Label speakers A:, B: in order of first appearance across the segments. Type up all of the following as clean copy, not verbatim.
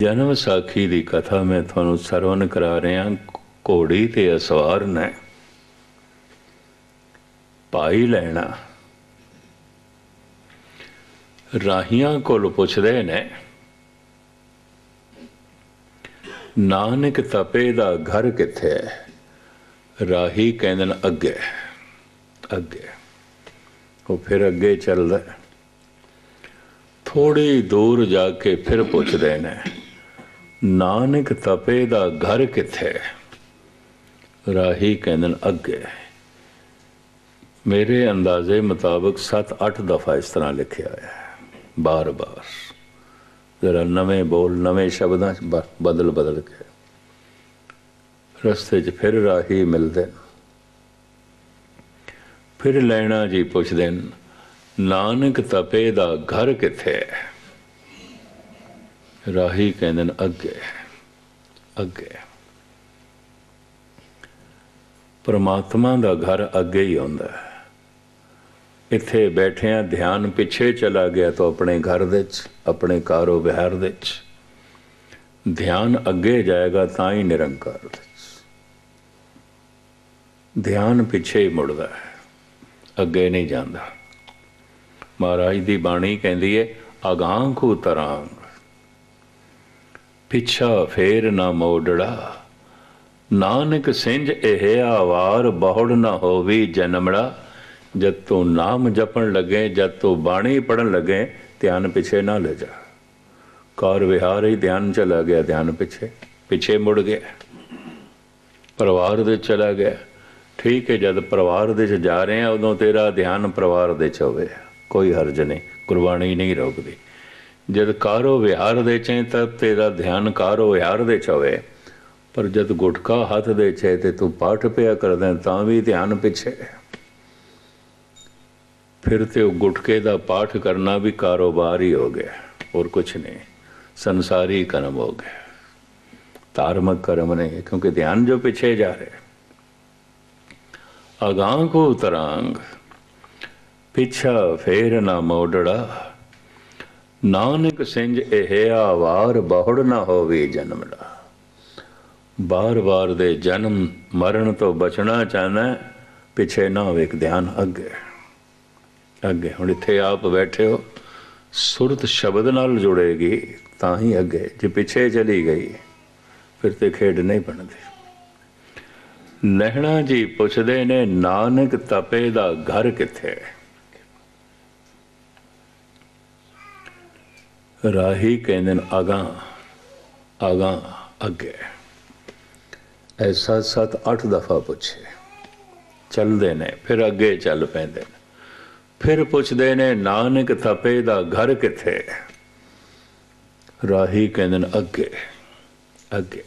A: जन्म साखी की कथा मैं थानू सरवण करा रहा। घोड़ी ते असवार ने भाई लैना राहियां कोल पुछदे ने, नानक तपे दा घर किथे है? राही कहंदे ने अगे अगे। वो फिर अगे चलदा, थोड़ी दूर जाके फिर पुछदे ने, नानक तपे दा घर किथे? राही कहंदे ने अगे। मेरे अंदाजे मुताबिक 7-8 दफ़ा इस तरह लिखा है, बार बार जरा नवे बोल नवे शब्दां बदल बदल के। रस्ते च फिर राही मिलते, फिर लैना जी पुछदे, नानक तपे दा घर किथे? राही कहंदे अगे अगे। परमात्मा दा घर अगे ही होंदा है। इत्थे बैठिया ध्यान पिछे चला गया तो अपने घर दे अपने कारो विहार दे ध्यान अगे जाएगा ता ही निरंकार दे। ध्यान पिछे ही मुड़दा है, अगे नहीं जाता। महाराज दी बाणी कहती है, अगां को तरांग पिछा फेर ना मोड़ड़ा, नानक सिंज एह आवार बहुड़ ना होवी जन्मड़ा। जब तू नाम जपन लगे, जब तू बाणी पढ़न लगे, ध्यान पिछे ना ले जा। कार विहार ही ध्यान चला गया, ध्यान पिछे पिछे मुड़ गया, परिवार दे चला गया। ठीक है, जब परिवार दे जा रहे हैं उदों तेरा ध्यान परिवार दे च होवे, कोई हर्ज नहीं, गुरबाणी नहीं रोकदी। जब कारो विहार दे चे तब तेरा ध्यान कारो विहार दे च होवे, पर जब गुटका हाथ दे चे ते तू पाठ पिया कर दें तां भी ध्यान पिछे। फिर तो गुटके का पाठ करना भी कारोबार ही हो गया और कुछ नहीं, संसारी कर्म हो गया, धार्मिक कर्म नहीं, क्योंकि ध्यान जो पीछे जा रहे। अगां को तरांग पिछा फेर ना मोड़ड़ा, नानक सिंज एह आवार बहुड़ ना होवी जन्मड़ा। बार बार दे जन्म मरण तो बचना चाहना, पिछे ना हो, एक ध्यान अगे अगे। हुण इत्थे आप बैठे हो, सुरत शब्द नाल जुड़ेगी तां ही अगे, जे पिछे चली गई फिर तो खेड नहीं बनती। लहणा जी पुछदे ने, नानक तपे दा घर किथे? राही कहंदे अगां अगां अगे। ऐसा 7-8 दफ़ा पुछे, चलते ने फिर अगे चल पैंदे। फिर पुछदे ने, नानक तपे दा घर किथे? राही कहंदे अगे अगे।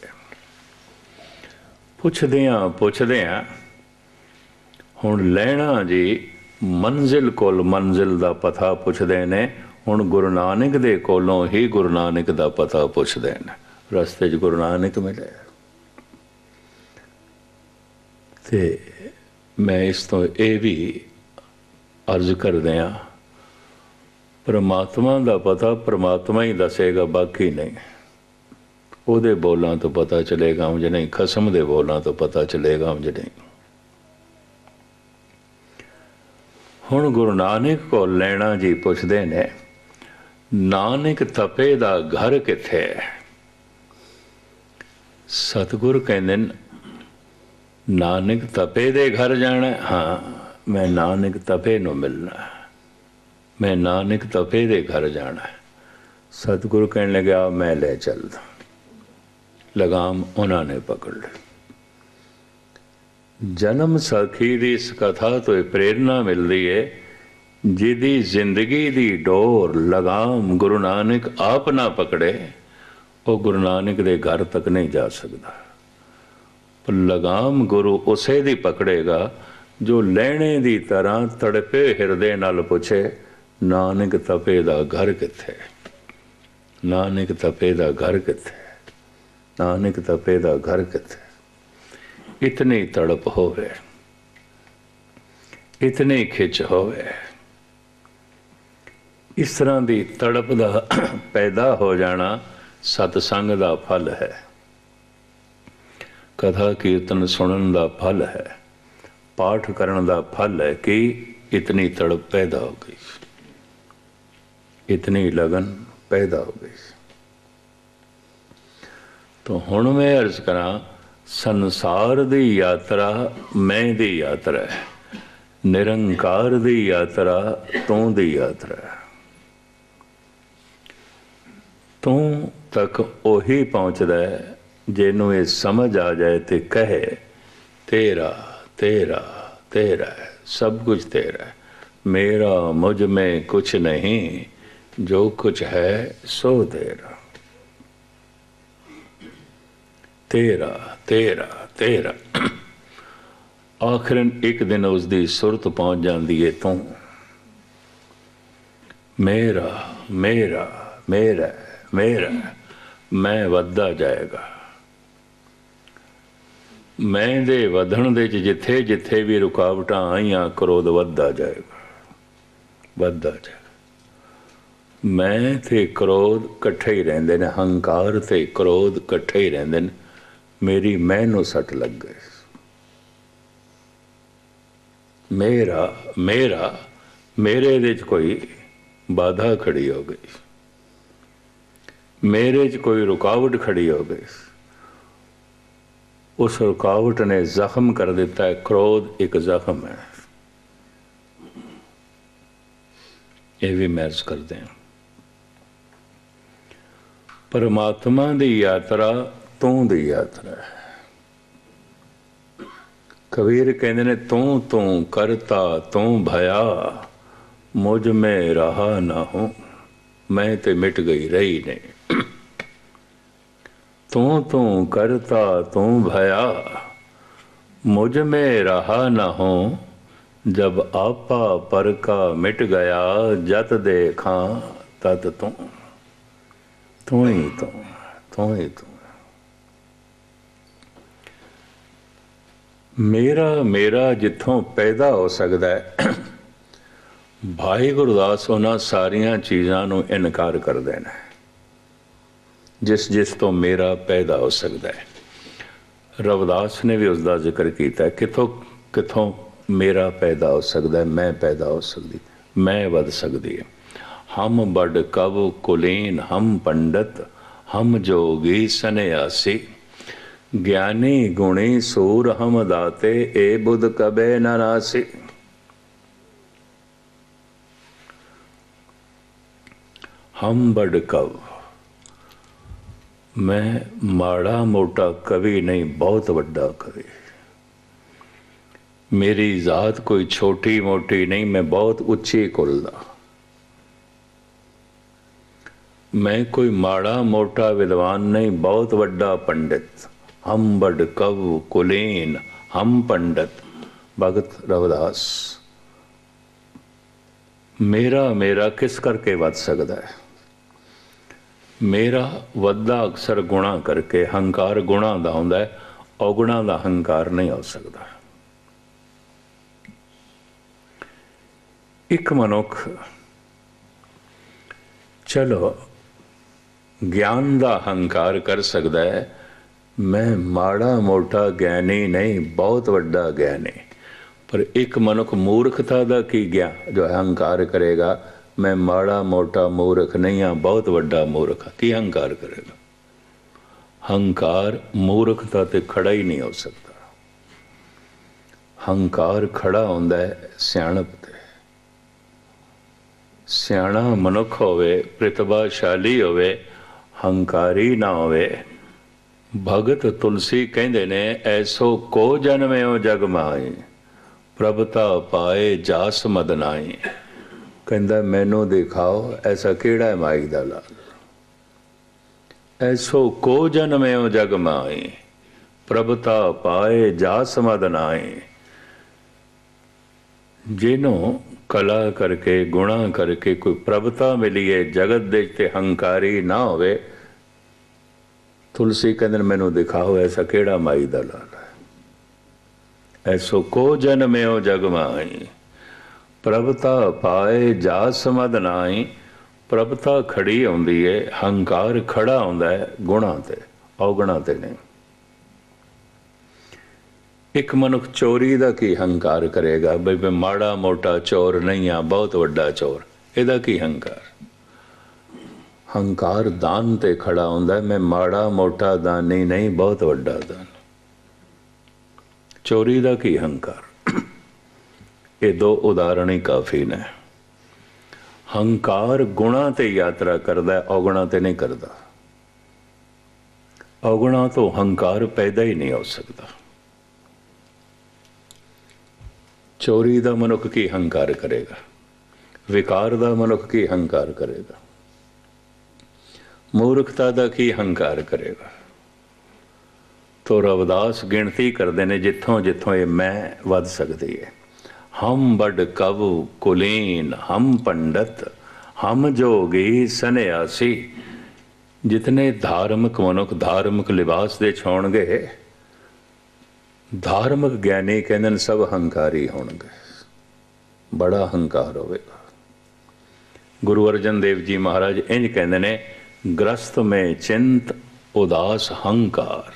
A: पुछदियां हुण लैणा जी मंजिल कोल मंजिल दा पता पुछदे ने। हुण गुरु नानक दे कोलों ही गुरु नानक दा पता पुछदे ने। रस्ते च गुरु नानक मिले ते मैं इस तो यह भी अर्ज कर दिया, परमात्मा का पता परमात्मा ही दसेगा, बाकी नहीं। ਉਹਦੇ बोलों तो पता चलेगा उंज नहीं, खसम दे बोलों तो पता चलेगा उंज नहीं। हुण गुरु नानक को लैणा जी पुछदे ने, नानक तपे दा घर किथे? सतगुर कहंदे नानक तपे दे घर जाना। हाँ, मैं नानक तपे नूं मिलना, मैं नानक तपे दे घर जाना। सतगुरु कहने लगा, मैं ले चलदा। लगाम उन्होंने पकड़ ली। जन्म साखी दी इस कथा तो प्रेरणा मिलती है, जिदी जिंदगी दी डोर लगाम गुरु नानक आप ना पकड़े, वो गुरु नानक दे घर तक नहीं जा सकता। पर लगाम गुरु उसे दी पकड़ेगा जो लैणे दी तरह तड़पे हिरदे नाल पुछे, नानक तपे दा घर किथे? नानक तपे दा घर किथे? नानक तपे दा घर किथे? इतनी तड़प होवे, इतनी खिच होवे, इस तरह की तड़प का पैदा हो जाना सतसंग का फल है, कथा कीर्तन सुनन का फल है, पाठ करन का फल है कि इतनी तड़प पैदा हो गई, इतनी लगन पैदा हो गई। तो हुण मैं अर्ज करा, संसार दी यात्रा मैं दी यात्रा है, निरंकार दी यात्रा तू दी यात्रा है। तू तक ओही पहुँचदा है जिन्हों ये समझ आ जाए तो कहे तेरा तेरा तेरा है, सब कुछ तेरा है, मेरा मुझ में कुछ नहीं, जो कुछ है सो तेरा, तेरा तेरा तेरा। आखिर एक दिन उसकी सुरत पहुँच जाती है, तू मेरा मेरा मेरा मेरा, मैं वधदा जाएगा। मैं दे वधण दे जिथे जिथे भी रुकावट आईयां, क्रोध वधदा जाएगा, वधदा जाएगा। मैं ते क्रोध कट्ठे ही रहिंदे ने, हंकार ते क्रोध कट्ठे ही रहिंदे ने। मेरी मैं नूं सट लग गई, मेरा मेरा मेरे दे कोई बाधा खड़ी हो गई, मेरे च कोई रुकावट खड़ी हो गई। उस रुकावट ने जख्म कर दिता है। क्रोध एक जख्म है, ये भी महसूस करते हैं। परमात्मा की यात्रा तू दी यात्रा है। कबीर कहते ने, तू तू करता तू भया, मुझ में रहा ना हूं, मैं ते मिट गई रही नहीं। तू तू करता तू भया, मुझ में रहा न हो, जब आपा पर का मिट गया, जत देखा तत तू, तू ही तू, तू ही तू। मेरा मेरा जिथों पैदा हो सकता है, भाई गुरदास उन्हां सारियां चीज़ां नूं इनकार कर देना है, जिस जिस तो मेरा पैदा हो सकता है। रविदास ने भी उसका जिक्र किया, कितों कितों मेरा पैदा हो सकता है, मैं पैदा हो सकती, मैं वध सकती है। हम बड़ कव कुलीन हम पंडित, हम जोगी सन्यासी, ज्ञानी गुणी सूर हम दाते, ए बुध कबे न नासी। हम बड़ कव, मैं माड़ा मोटा कवि नहीं, बहुत बड़ा कवि। मेरी जात कोई छोटी मोटी नहीं, मैं बहुत उच्ची कुल दा। मैं कोई माड़ा मोटा विद्वान नहीं, बहुत बड़ा पंडित। हम बड़ कव कुलीन हम पंडित, भगत रविदास। मेरा मेरा किस करके वध सकता है? मेरा वधा अक्सर गुणा करके, हंकार गुणा का होंदा है, अवगुणा का हंकार नहीं हो सकता। एक मनुख चलो ज्ञान का हंकार कर सकता है, मैं माड़ा मोटा ज्ञानी नहीं, बहुत बड़ा ज्ञानी। पर एक मनुख मूर्खता का की ज्ञान जो हंकार करेगा, मैं माड़ा मोटा मूर्ख नहीं हाँ, बहुत बड़ा मूर्ख, की हंकार करेगा? हंकार मूर्खता ते खड़ा ही नहीं हो सकता। हंकार खड़ा होंदा है सियाणप ते। सियाणा मनुख होवे, प्रतिभाशाली होवे, हंकारी ना होवे। भगत तुलसी कहंदे ने, ऐसो को जन्मयो जग माई, प्रभता पाए जास मद नाई। कहंदा मैनू दिखाओ ऐसा केड़ा है माई दा लाल। ऐसो को जन्मयो जग माई, प्रभता पाए जास मद नाई। जिन्हों कला करके गुणा करके कोई प्रभता मिली है, जगत दे हंकारी ना होवे, तुलसी कहंदे मैनू दिखाओ ऐसा केड़ा माई दा लाल है। ऐसो को जन्मयो जग माई, प्रभता पाए जास मद नाई। ਪ੍ਰਭਤਾ ਖੜੀ ਆਉਂਦੀ ਹੈ, ਹੰਕਾਰ ਖੜਾ ਆਉਂਦਾ ਹੈ ਗੁਣਾਂ ਤੇ, ਔਗਣਾਂ ਤੇ ਨਹੀਂ। ਇੱਕ ਮਨੁੱਖ ਚੋਰੀ ਦਾ ਕੀ ਹੰਕਾਰ ਕਰੇਗਾ, ਬਈ ਮੈਂ ਮਾੜਾ ਮੋਟਾ ਚੋਰ ਨਹੀਂ ਆ, ਬਹੁਤ ਵੱਡਾ ਚੋਰ, ਇਹਦਾ ਕੀ ਹੰਕਾਰ। ਹੰਕਾਰ ਦਾਨ ਤੇ ਖੜਾ ਹੁੰਦਾ, ਮੈਂ ਮਾੜਾ ਮੋਟਾ ਦਾਨੀ ਨਹੀਂ, ਬਹੁਤ ਵੱਡਾ ਦਾਨ। ਚੋਰੀ ਦਾ ਕੀ ਹੰਕਾਰ। ਇਹ ਦੋ ਉਦਾਹਰਣ ਹੀ ਕਾਫੀ ਨੇ। ਹੰਕਾਰ ਗੁਣਾਂ ਤੇ ਯਾਤਰਾ ਕਰਦਾ, ਔਗਣਾਂ ਤੇ ਨਹੀਂ ਕਰਦਾ। ਔਗਣਾਂ ਤੋਂ ਹੰਕਾਰ ਪੈਦਾ ਹੀ ਨਹੀਂ ਹੋ ਸਕਦਾ। ਚੋਰੀ ਦਾ ਮਨੁੱਖ ਕੀ ਹੰਕਾਰ ਕਰੇਗਾ, ਵਿਕਾਰ ਦਾ ਮਨੁੱਖ ਕੀ ਹੰਕਾਰ ਕਰੇਗਾ, ਮੂਰਖਤਾ ਦਾ ਕੀ ਹੰਕਾਰ ਕਰੇਗਾ। ਤੋ ਰਵਿਦਾਸ ਗਿਣਤੀ ਕਰਦੇ ਨੇ ਜਿੱਥੋਂ ਜਿੱਥੋਂ ਇਹ ਮੈਂ ਵੱਧ ਸਕਦੀ ਹੈ। ਹਮ ਬੜ ਕਵ ਕੁਲੀਨ, ਹਮ ਪੰਡਤ, ਹਮ ਜੋਗੀ ਸੰਨਿਆਸੀ। ਜਿਤਨੇ ਧਾਰਮਿਕ ਮਨੁੱਖ ਧਾਰਮਿਕ ਲਿਬਾਸ ਦੇ ਛਾਉਣਗੇ, ਧਾਰਮਿਕ ਗਿਆਨੀ ਕਹਿੰਦੇ ਨੇ ਸਭ ਹੰਕਾਰੀ ਹੋਣਗੇ, ਬੜਾ ਹੰਕਾਰ ਹੋਵੇਗਾ। ਗੁਰੂ ਅਰਜਨ ਦੇਵ ਜੀ ਮਹਾਰਾਜ ਇੰਝ ਕਹਿੰਦੇ ਨੇ, ਗ੍ਰਸਤ ਮੇਂ ਚਿੰਤ ਉਦਾਸ ਹੰਕਾਰ,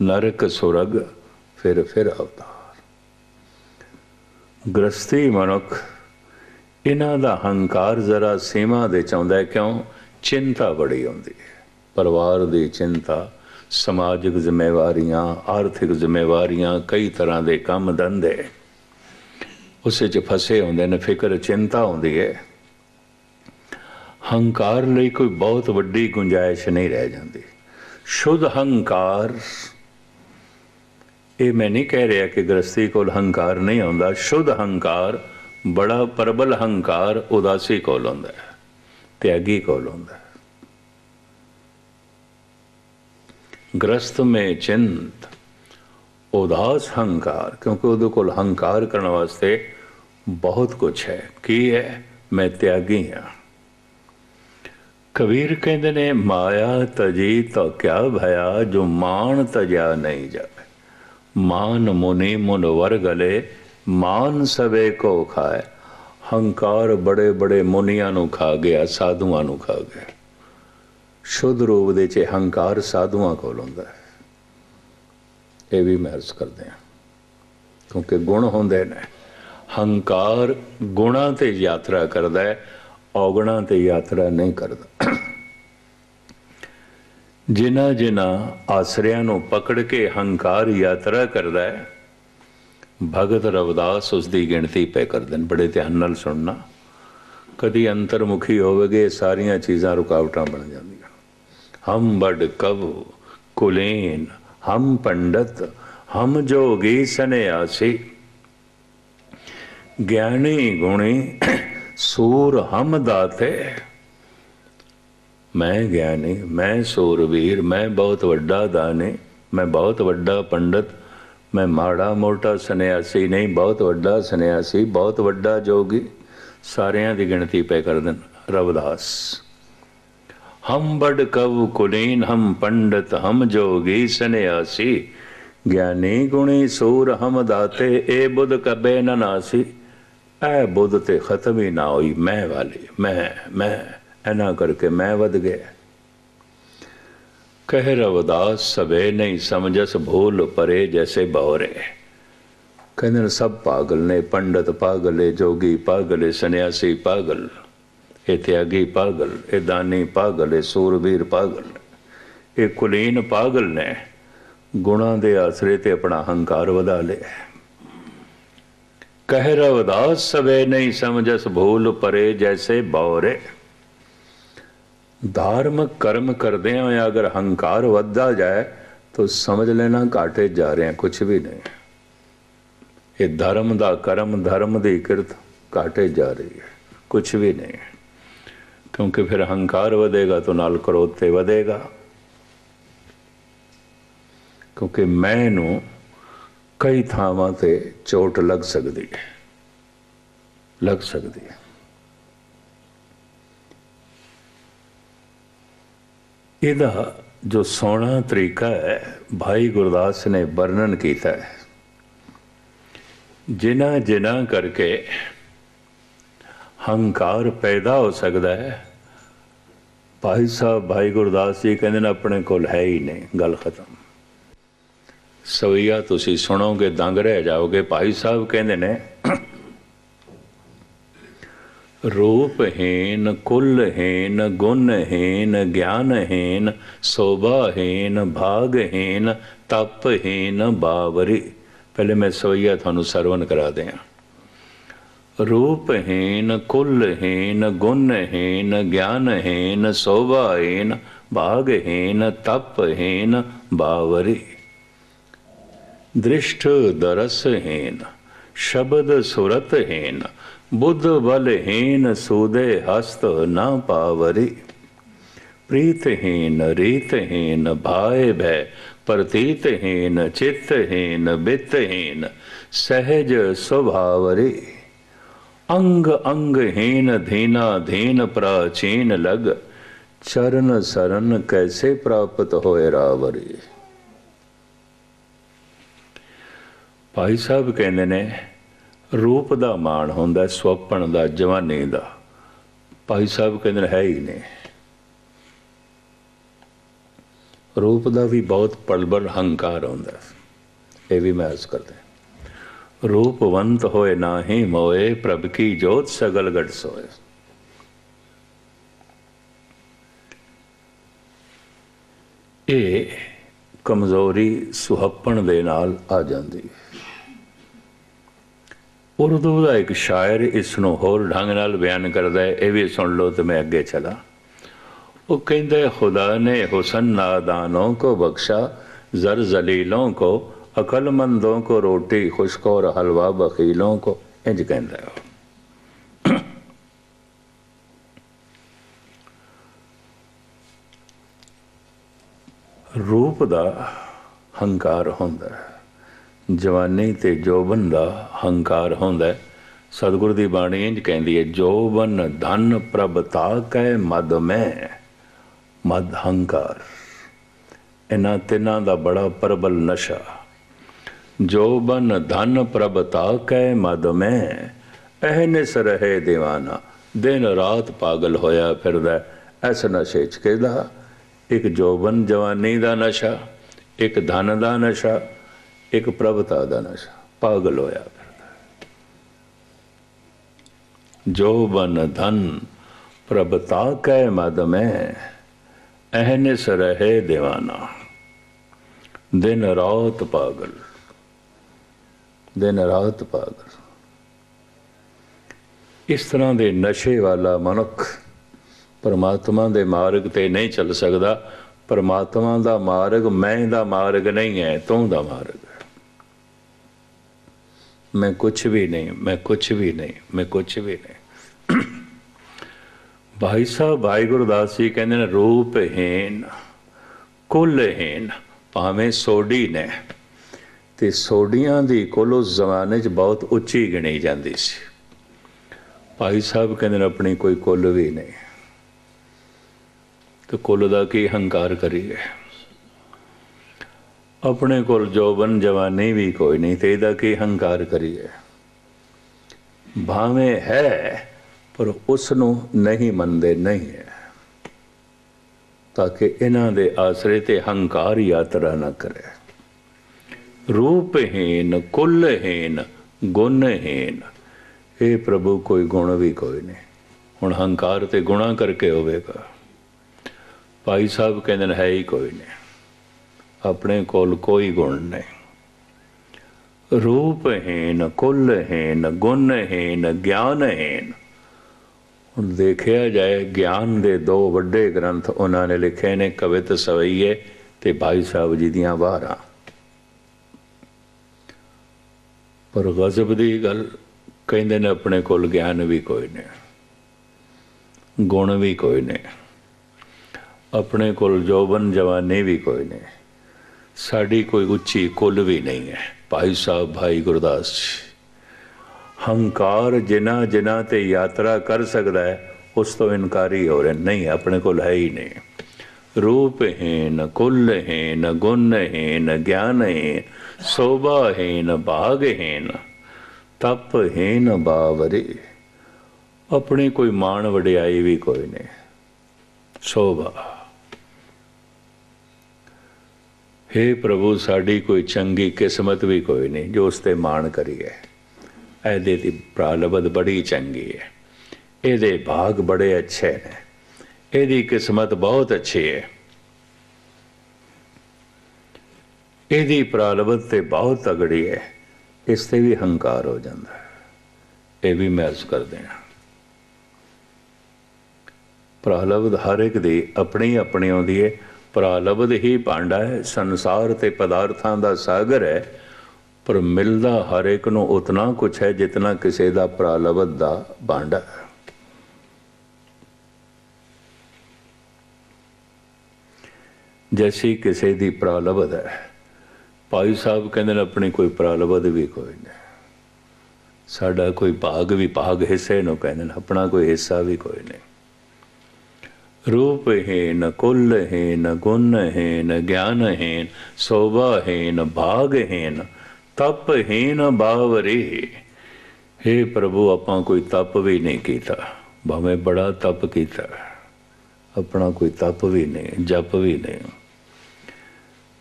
A: ਨਰਕ ਸੁਰਗ ਫਿਰ ਅਵਤਾਰ। ਗ੍ਰਸਤੀ ਮਨੁੱਖ ਇਹਨਾਂ ਦਾ ਹੰਕਾਰ ਜ਼ਰਾ ਸੀਮਾ ਦੇ ਚਾਹੁੰਦਾ। ਕਿਉਂ? ਚਿੰਤਾ ਬੜੀ ਆਉਂਦੀ ਹੈ, ਪਰਿਵਾਰ ਦੀ ਚਿੰਤਾ, ਸਮਾਜਿਕ ਜ਼ਿੰਮੇਵਾਰੀਆਂ, ਆਰਥਿਕ ਜ਼ਿੰਮੇਵਾਰੀਆਂ, ਕਈ ਤਰ੍ਹਾਂ ਦੇ ਕੰਮ ਧੰਦੇ ਉਸ 'ਚ ਫਸੇ ਹੁੰਦੇ ਨੇ, ਫਿਕਰ ਚਿੰਤਾ ਆਉਂਦੀ ਹੈ। ਹੰਕਾਰ ਲਈ ਕੋਈ ਬਹੁਤ ਵੱਡੀ ਗੁੰਜਾਇਸ਼ ਨਹੀਂ ਰਹਿ ਜਾਂਦੀ। ਸ਼ੁੱਧ ਹੰਕਾਰ, ਇਹ ਮੈਂ ਨਹੀਂ ਕਹਿ ਰਿਹਾ ਕਿ ਗ੍ਰਸਤੀ ਕੋਲ ਹੰਕਾਰ ਨਹੀਂ ਆਉਂਦਾ। ਸ਼ੁੱਧ ਹੰਕਾਰ, ਬੜਾ ਪ੍ਰਬਲ ਹੰਕਾਰ ਉਦਾਸੀ ਕੋਲ ਹੁੰਦਾ ਹੈ, ਤਿਆਗੀ ਕੋਲ ਹੁੰਦਾ ਹੈ। ਗ੍ਰਸਤ ਮੇਂ ਚਿੰਤ ਉਦਾਸ ਹੰਕਾਰ, ਕਿਉਂਕਿ ਉਹਦੇ ਕੋਲ ਹੰਕਾਰ ਕਰਨ ਵਾਸਤੇ ਬਹੁਤ ਕੁਛ ਹੈ। ਕੀ ਹੈ? ਮੈਂ ਤਿਆਗੀ ਹਾਂ। ਕਬੀਰ ਕਹਿੰਦੇ ਨੇ, ਮਾਇਆ ਤਜੀ ਤਾਂ ਕਿਆ ਭਇਆ, ਜੋ ਮਾਨ ਤਜਿਆ ਨਹੀਂ ਜਾਵੇ। ਮਾਨ ਮੁਨੀ ਮੁਨ ਵਰ ਗਲੇ, ਮਾਨ ਸਵੇ ਕੋ ਖਾਏ। ਹੰਕਾਰ ਬੜੇ ਬੜੇ ਮੁਨੀਆਂ ਨੂੰ ਖਾ ਗਿਆ, ਸਾਧੂਆਂ ਨੂੰ ਖਾ ਗਿਆ। ਸ਼ੁੱਧ ਰੂਪ ਦੇ 'ਚ ਹੰਕਾਰ ਸਾਧੂਆਂ ਕੋਲ ਹੁੰਦਾ ਹੈ। ਇਹ ਵੀ ਮੈਂ ਅਰਜ਼ ਕਰਦੇ ਹਾਂ, ਕਿਉਂਕਿ ਗੁਣ ਹੁੰਦੇ ਨੇ। ਹੰਕਾਰ ਗੁਣਾਂ ਤੇ ਯਾਤਰਾ ਕਰਦਾ ਹੈ, ਔਗਣਾਂ ਤੇ ਯਾਤਰਾ ਨਹੀਂ ਕਰਦਾ। ਜਿਨ੍ਹਾਂ ਜਿਨ੍ਹਾਂ ਆਸਰਿਆਂ ਨੂੰ ਪਕੜ ਕੇ ਹੰਕਾਰ ਯਾਤਰਾ ਕਰਦਾ ਹੈ, ਭਗਤ ਰਵਿਦਾਸ ਉਸ ਦੀ ਗਿਣਤੀ ਪੈ ਕਰਦੇ ਨੇ। ਬੜੇ ਧਿਆਨ ਨਾਲ ਸੁਣਨਾ। ਕਦੀ ਅੰਤਰਮੁਖੀ ਹੋਵੇਗੇ, ਸਾਰੀਆਂ ਚੀਜ਼ਾਂ ਰੁਕਾਵਟਾਂ ਬਣ ਜਾਂਦੀਆਂ। ਹਮ ਬੜ ਕਵ ਕੁਲੀਨ, ਹਮ ਪੰਡਤ, ਹਮ ਜੋਗੀ ਸੰਨਿਆਸੀ। ਗਿਆਨੀ ਗੁਣੀ ਸੂਰ ਹਮ ਦਾਤੇ। ਮੈਂ ਗਿਆਨੀ, ਮੈਂ ਸੂਰਵੀਰ, ਮੈਂ ਬਹੁਤ ਵੱਡਾ ਦਾਨੀ, ਮੈਂ ਬਹੁਤ ਵੱਡਾ ਪੰਡਤ, ਮੈਂ ਮਾੜਾ ਮੋਟਾ ਸੰਨਿਆਸੀ ਨਹੀਂ, ਬਹੁਤ ਵੱਡਾ ਸੰਨਿਆਸੀ, ਬਹੁਤ ਵੱਡਾ ਜੋਗੀ। ਸਾਰਿਆਂ ਦੀ ਗਿਣਤੀ ਪੈ ਕਰ ਦੇਣ ਰਵਿਦਾਸ। ਹਮ ਬੜ ਕਵ ਕੁਲੀਨ, ਹਮ ਪੰਡਤ, ਹਮ ਜੋਗੀ ਸੰਨਿਆਸੀ। ਗਿਆਨੀ ਗੁਣੀ ਸੂਰ ਹਮ ਦਾਤੇ, ਇਹ ਬੁੱਧ ਕਬੇ ਨ ਨਾਸੀ। ਇਹ ਬੁੱਧ ਤੇ ਖਤਮ ਹੀ ਨਾ ਹੋਈ, ਮੈਂ ਵਾਲੀ, ਮੈਂ ਇਹਨਾਂ ਕਰਕੇ ਮੈਂ ਵੱਧ ਗਿਆ। ਕਹਿ ਰਵਿਦਾਸ ਸਵੇ ਨਹੀਂ ਸਮਝਸ, ਭੂਲ ਪਰੇ ਜੈਸੇ ਬੌਰੇ। ਕਹਿੰਦੇ ਨੇ ਸਭ ਪਾਗਲ ਨੇ, ਪੰਡਤ ਪਾਗਲ ਹੈ, ਜੋਗੀ ਪਾਗਲ ਹੈ, ਸੰਨਿਆਸੀ ਪਾਗਲ, ਇਹ ਤਿਆਗੀ ਪਾਗਲ, ਇਹ ਦਾਨੀ ਪਾਗਲ ਹੈ, ਸੂਰਬੀਰ ਪਾਗਲ, ਇਹ ਕੁਲੀਨ ਪਾਗਲ ਨੇ। ਗੁਣਾਂ ਦੇ ਆਸਰੇ ਤੇ ਆਪਣਾ ਹੰਕਾਰ ਵਧਾ ਲਿਆ। ਕਹਿ ਰਵਿਦਾਸ ਸਵੇ ਨਹੀਂ ਸਮਝਸ, ਭੂਲ ਪਰੇ ਜੈਸੇ ਬੌਰੇ। धार्मिक कर्म करते हैं, अगर हंकार बढ़ता जाए तो समझ लेना घाटे जा रहे हैं, कुछ भी नहीं। ये धर्म का कर्म, धर्म की किरत घाटे जा रही है, कुछ भी नहीं। क्योंकि फिर हंकार बढ़ेगा तो नाल क्रोध ते बढ़ेगा। क्योंकि मैं नूं कई थावां ते चोट लग सकती है, लग सकती है। ਇਹਦਾ जो सोहना तरीका है भाई गुरदास ने वर्णन किया है। जिन्हां जिन्हां करके हंकार पैदा हो सकता है, भाई साहब भाई गुरदास जी कहते ने अपने कोल है ही नहीं, गल खत्म। सवैया तुसी सुनोगे दंग रह जाओगे। भाई साहब कहते ने रूपहीन कुलहीन गुणहीन ज्ञानहीन शोभाहीन भागहीन तपहीन बावरी। पहले मैं सवैया थानू सरवण करा दें। रूपहीन कुलहीन गुणहीन ज्ञानहीन शोभाहीन भागहीन तपहीन बावरी। दृष्ट दरसहीन शब्द सुरतहीन बुद्ध बलहीन सूदे हस्त न पावरी। प्रीतहीन रीतहीन भाय भय प्रतीतहीन चित्तहीन बित्तहीन सहज स्वभावरी। अंग अंगहीन धीना धीन प्राचीन लग चरण शरण कैसे प्राप्त होए रावरी। भाई साहब कहते ने रूप का मान होंदा स्वपन का जवानी का। भाई साहब कहते है ही नहीं। रूप का भी बहुत पलबल हंकार होंदा, ये भी महसूस करते। रूपवंत होए नाही मोए प्रभ की जोत सगल गढ़ सोए। ये कमजोरी सुहप्पण दे नाल आ जाती है। उर्दू का एक शायर इसनों होर ढंग नाल बयान करता है, ये भी सुन लो तो मैं अगे चला। वो कहता है खुदा ने हुसन नादानों को बख्शा, जर जलीलों को अकलमंदों को रोटी खुश्क और हलवा बखीलों को। इंज कहता है। रूप का हंकार होंदा है, जवानी ते जोबन का हंकार होंदा। सतगुर की बाणी इंज कहती है, जोबन धन प्रभ ताकै मद में मद हंकार। इन्हां तिन्हां दा बड़ा प्रबल नशा। जोबन धन प्रभ ताकै मद में अहनिस रहे दीवाना। दिन रात पागल होया फिरदा इस नशे च कहदा। एक जोबन जवानी का नशा, एक धन का नशा, एक प्रभता का नशा, पागल होया फिरदा। जोबन धन प्रभता कै मद में अहनिस रहे दीवाना। दिन रात पागल, दिन रात पागल। इस तरह के नशे वाला मनुख परमात्मा के मार्ग ते नहीं चल सकता। परमात्मा का मार्ग मैं दा मार्ग नहीं है, तू दा मार्ग है। मैं कुछ भी नहीं, मैं कुछ भी नहीं, मैं कुछ भी नहीं। भाई साहब भाई गुरदास जी कहते हैं, रूपहीन कुलहीन। भावें सोडी ने ते सोडियां दी कुल उस जमाने च बहुत उच्ची गिनी जाती सी। भाई साहब कहते अपनी कोई कुल भी नहीं, तो कुल का की हंकार करिए। अपने कोल जोबन जवानी भी कोई नहीं, तो यदा की हंकार करिए। भावें है पर उसनों नहीं मनते नहीं है, ताकि इन्हां दे आसरे ते हंकार यात्रा न करे। रूपहीन कुलहीन गुणहीन। हे प्रभु कोई गुण भी कोई नहीं। हुण हंकार ते गुणा करके होवेगा। भाई साहब कहते है ही कोई नहीं, अपने कोल कोई गुण नहीं। रूपहीन कुलहीन गुणहीन ज्ञानहीन। हुण देखिया जाए, ज्ञान दे दो वड्डे ग्रंथ उन्होंने लिखे ने, कवित सवैये ते भाई साहब जी दियां वारां। पर गजब दी गल कहते ने अपने कोल ज्ञान भी कोई नहीं, गुण भी कोई नहीं, अपने कोल जोबन जवानी भी कोई नहीं, साड़ी कोई उच्ची कुल भी नहीं है। भाई साहब भाई गुरदास जी, हंकार जिन्ना जिन्ना ते यात्रा कर सकता है उस तो इनकारी हो रहे नहीं, अपने कोल है ही नहीं। रूपहीन कुलहीन गुणहीन ज्ञानहीन शोभाहीन भागहीन तपहीन बावरी। अपनी कोई मान वडियाई भी कोई नहीं, शोभा। हे प्रभु साड़ी कोई चंगी किस्मत भी कोई नहीं जो उसते मान करिए। ऐदे दी प्रालबद बड़ी चंगी है, एदे भाग बड़े अच्छे ने, एदी किस्मत बहुत अच्छी है, एदी प्रालबद ते बहुत तगड़ी है। इससे भी हंकार हो जाता है। ये भी महसूस कर देना। प्रालब्ध हर एक दी अपनी अपनी आउंदी है। प्रालब्ध ही भांडा है, संसार ते पदार्थां दा सागर है, पर मिलदा हर एक नूं उतना कुछ है जितना किसी दा प्रालब्ध दा भांडा है। जैसी किसी दी प्रालब्ध है, भाई साहब कहते अपनी कोई प्रालब्ध भी कोई नहीं, साडा कोई भाग भी भाग हिस्से नूं कहते अपना कोई हिस्सा भी कोई नहीं। रूपहीन कुलहीन गुणहीन ज्ञानहीन शोभाहीन भागहीन तपहीन बावरी। हे प्रभु आपां कोई तप भी नहीं कीता, भावें बड़ा तप कीता, अपना कोई तप भी नहीं, जप भी नहीं।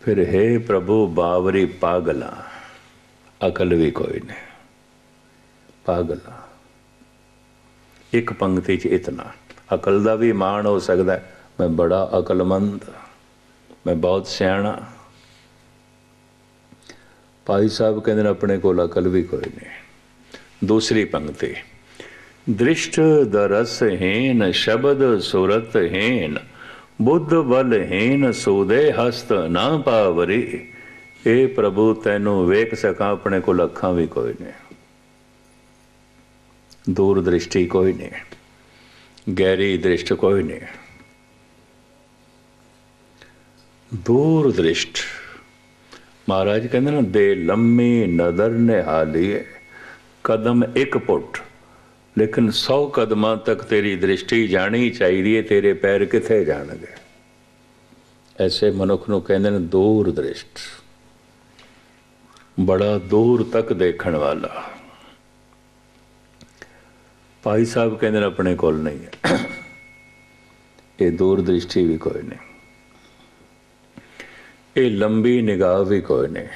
A: फिर हे प्रभु बावरी पागला, अकल भी कोई नहीं, पागला। एक पंक्ति च इतना अकल का भी मान हो सकता है, मैं बड़ा अकलमंद, मैं बहुत सियाणा। भाई साहब कहते अपने को अकल भी कोई नहीं। दूसरी पंक्ति, दृष्ट दरसहीन शब्द सुरतहीन बुद्ध बलहीन सूदे हस्त ना पावरी। ए प्रभु तैनू वेख सका अपने को अखां भी कोई नहीं, दूर दृष्टि कोई नहीं, गहरी दृष्टि कोई नहीं, दूर दृष्ट। महाराज कहते ना दे लम्मी नदर निहाली कदम एक पुट, लेकिन 100 कदमां तक तेरी दृष्टि जानी चाहिए, तेरे पैर किथे जाणगे। ऐसे मनुख नूं कहते हैं दूर दृष्ट, बड़ा दूर तक देखण वाला। भाई साहब कहते अपने कोल नहीं है, ये दूर दृष्टि भी कोई नहीं, ये लंबी निगाह भी कोई नहीं।